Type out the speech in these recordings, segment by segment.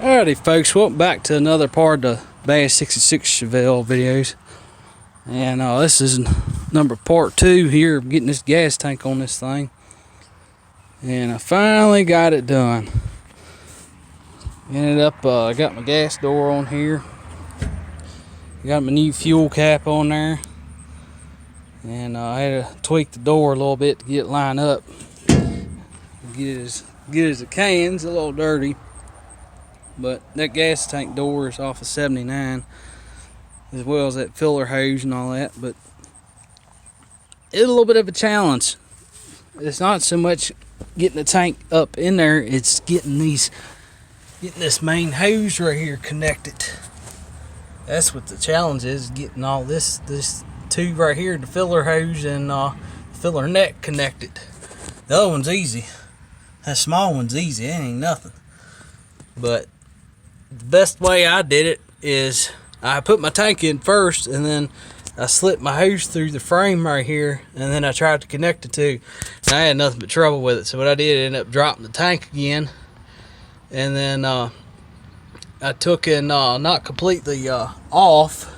Alrighty folks, welcome back to another part of the Bass 66 Chevelle videos. And this is part 2 here of getting this gas tank on this thing. And I finally got it done. Ended up, I got my gas door on here. Got my new fuel cap on there. And I had to tweak the door a little bit to get it lined up. Get it as good as it can. It's a little dirty. But that gas tank door is off of 79, as well as that filler hose and all that. But it's a little bit of a challenge. It's not so much getting the tank up in there, it's getting this main hose right here connected. That's what the challenge is, getting all this tube right here, the filler hose and the filler neck connected. The other one's easy. That small one's easy, it ain't nothing. But the best way I did it is I put my tank in first, and then I slipped my hose through the frame right here, and then I tried to connect the two. And I had nothing but trouble with it. So what I did, I ended up dropping the tank again, and then I took it not completely off,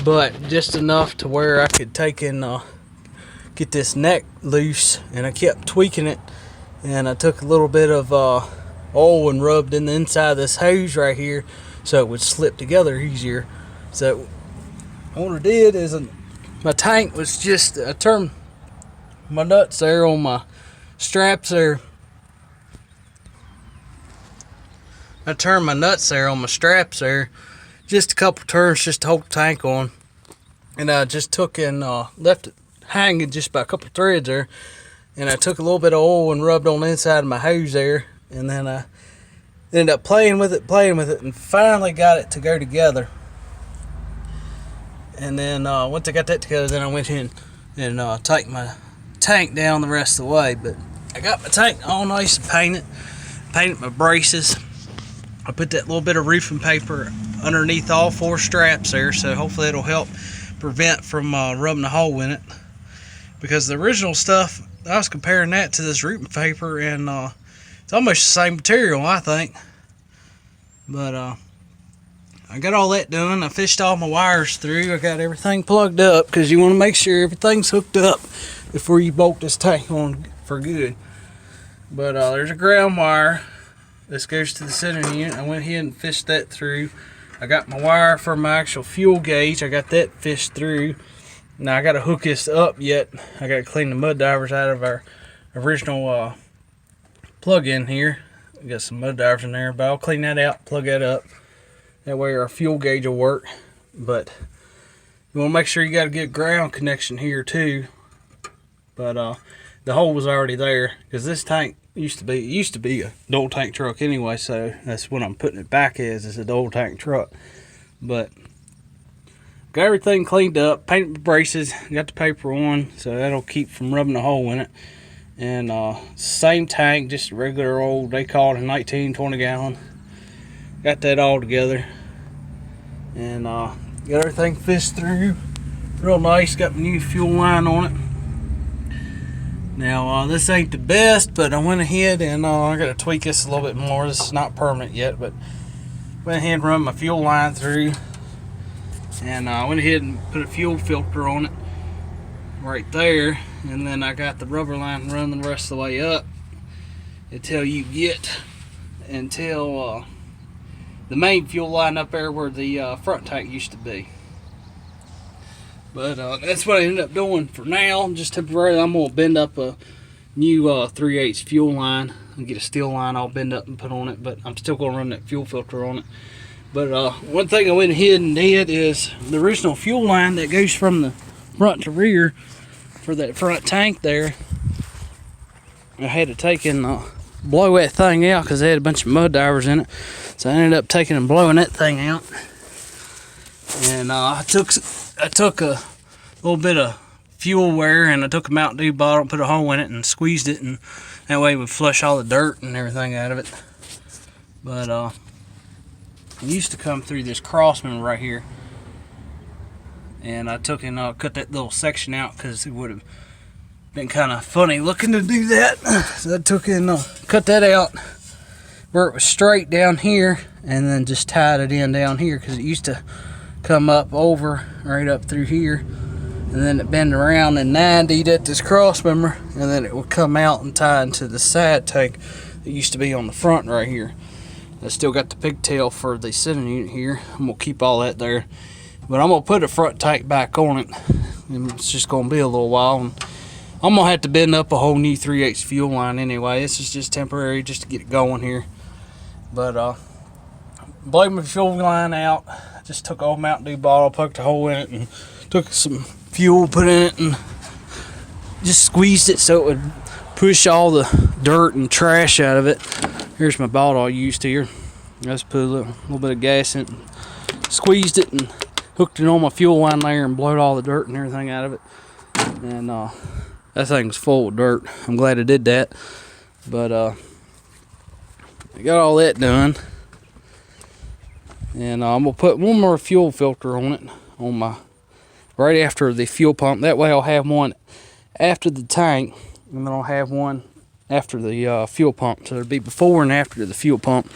but just enough to where I could take and get this neck loose. And I kept tweaking it, and I took a little bit of oil and rubbed in the inside of this hose right here so it would slip together easier. So what I did is my tank was just, I turned my nuts there on my straps there. I turned my nuts there on my straps there just a couple turns just to hold the tank on, and I just took and left it hanging just by a couple threads there, and I took a little bit of oil and rubbed on the inside of my hose there. And then I ended up playing with it, and finally got it to go together. And then once I got that together, then I went in and tightened my tank down the rest of the way. But I got my tank all nice and painted my braces. I put that little bit of roofing paper underneath all 4 straps there, so hopefully it'll help prevent from rubbing a hole in it. Because the original stuff, I was comparing that to this roofing paper, and it's almost the same material, I think. But I got all that done. I fished all my wires through. I got everything plugged up, because you want to make sure everything's hooked up before you bolt this tank on for good. But there's a ground wire. This goes to the center unit. I went ahead and fished that through. I got my wire for my actual fuel gauge. I got that fished through. Now I got to hook this up yet. I got to clean the mud divers out of our original plug in here. We got some mud divers in there, but I'll clean that out, plug that up. That way our fuel gauge will work. But you want to make sure you got a good ground connection here too. But the hole was already there, because this tank used to be a dual tank truck anyway, so that's what I'm putting it back as, is a dual tank truck. But got everything cleaned up, painted the braces, got the paper on, so that'll keep from rubbing a hole in it. And same tank, just a regular old, they call it a 19-20 gallon. Got that all together, and got everything fished through real nice. Got my new fuel line on it. Now this ain't the best, but I went ahead and I gotta tweak this a little bit more. This is not permanent yet, but went ahead and run my fuel line through, and I went ahead and put a fuel filter on it right there. And then I got the rubber line running the rest of the way up until you get the main fuel line up there where the front tank used to be. But that's what I ended up doing for now. Just temporarily, I'm going to bend up a new 3/8 fuel line and get a steel line all bend up and put on it. But I'm still going to run that fuel filter on it. But one thing I went ahead and did is the original fuel line that goes from the front to rear for that front tank there, I had to take and blow that thing out, because they had a bunch of mud divers in it. So I ended up taking and blowing that thing out. And I took a little bit of fuel wear, and I took a Mountain Dew bottle, put a hole in it, and squeezed it, and that way it would flush all the dirt and everything out of it. But it used to come through this crossman right here, and I took and cut that little section out, because it would have been kind of funny looking to do that. So I took and cut that out, where it was straight down here, and then just tied it in down here, because it used to come up over right up through here, and then it bend around and 90'd at this cross member, and then it would come out and tie into the side tank that used to be on the front right here. I still got the pigtail for the center unit here. I'm gonna keep all that there, but I'm gonna put a front tank back on it, and it's just gonna be a little while, and I'm gonna have to bend up a whole new 3/8 fuel line anyway. This is just temporary, just to get it going here. But blowed my fuel line out. Just took an old Mountain Dew bottle, poked a hole in it, and took some fuel, put in it, and just squeezed it so it would push all the dirt and trash out of it. Here's my bottle I used here. I just put a little bit of gas in it, and squeezed it, and hooked it on my fuel line there, and blowed all the dirt and everything out of it. And that thing's full of dirt. I'm glad I did that. But I got all that done, and I'm gonna put one more fuel filter on it, on my right after the fuel pump. That way I'll have one after the tank, and then I'll have one after the fuel pump. So it'll be before and after the fuel pump,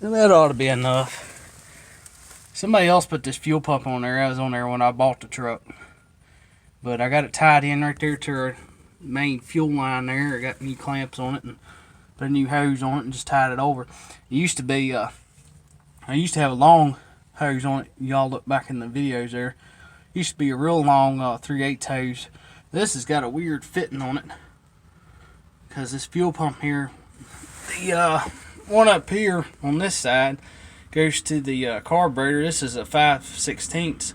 and that ought to be enough. Somebody else put this fuel pump on there. I was on there when I bought the truck, but I got it tied in right there to our main fuel line there. I got new clamps on it and put a new hose on it and just tied it over. It used to be I used to have a long hose on it. Y'all look back in the videos there. It used to be a real long 3/8 hose. This has got a weird fitting on it, because this fuel pump here, the one up here on this side goes to the carburetor. This is a 5/16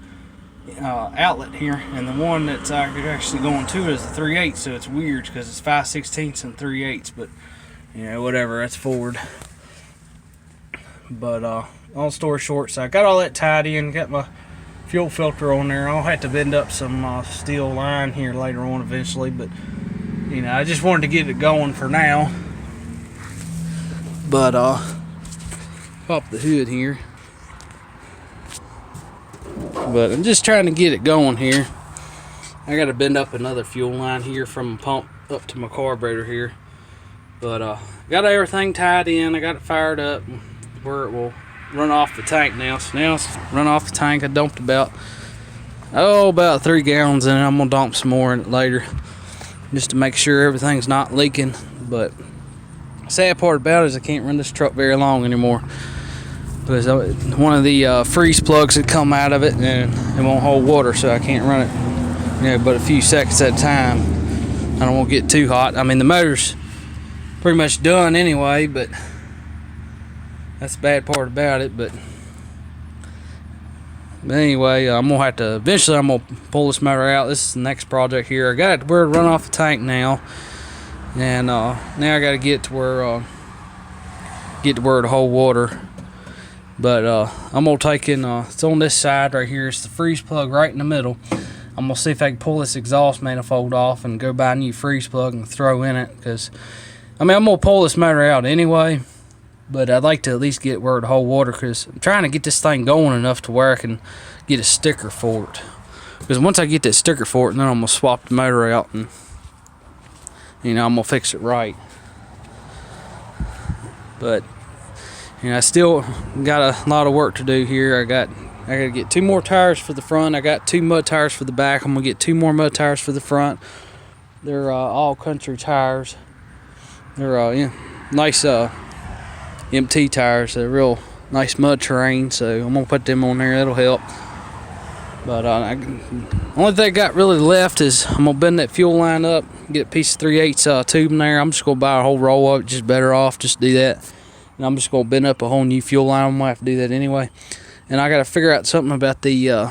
outlet here, and the one that's actually going to it is a 3/8. So it's weird because it's 5/16 and 3/8, but you know, whatever, that's Ford. But long story short, so I got all that tied in, got my fuel filter on there. I'll have to bend up some steel line here later on eventually, but you know, I just wanted to get it going for now. But pop the hood here. But I'm just trying to get it going here. I got to bend up another fuel line here from the pump up to my carburetor here. But got everything tied in. I got it fired up where it will run off the tank now. So now it's run off the tank. I dumped about 3 gallons in it. I'm gonna dump some more in it later, just to make sure everything's not leaking. But the sad part about it is I can't run this truck very long anymore, because one of the freeze plugs had come out of it, and it won't hold water, so I can't run it, you know, but a few seconds at a time. I don't want to get too hot. I mean, the motor's pretty much done anyway, but that's the bad part about it. But anyway, I'm gonna have to eventually. I'm gonna pull this motor out. This is the next project here. I got it where to run off the tank now, and now I got to get to where to hold water. But I'm gonna take in. It's on this side right here. It's the freeze plug right in the middle. I'm gonna see if I can pull this exhaust manifold off and go buy a new freeze plug and throw in it. Because I mean, I'm gonna pull this motor out anyway, but I'd like to at least get where to hold water, because I'm trying to get this thing going enough to where I can get a sticker for it. Because once I get that sticker for it, then I'm gonna swap the motor out, and you know, I'm gonna fix it right. But you know, I still got a lot of work to do here. I gotta get 2 more tires for the front. I got 2 mud tires for the back. I'm gonna get 2 more mud tires for the front. They're all country tires. They're yeah, nice MT tires. They're real nice mud terrain, so I'm gonna put them on there. That'll help. But only thing I got really left is I'm gonna bend that fuel line up, get a piece of 3/8 tube in there. I'm just gonna buy a whole roll of it. Just better off just do that. And I'm just gonna bend up a whole new fuel line. I'm gonna have to do that anyway. And I gotta figure out something about the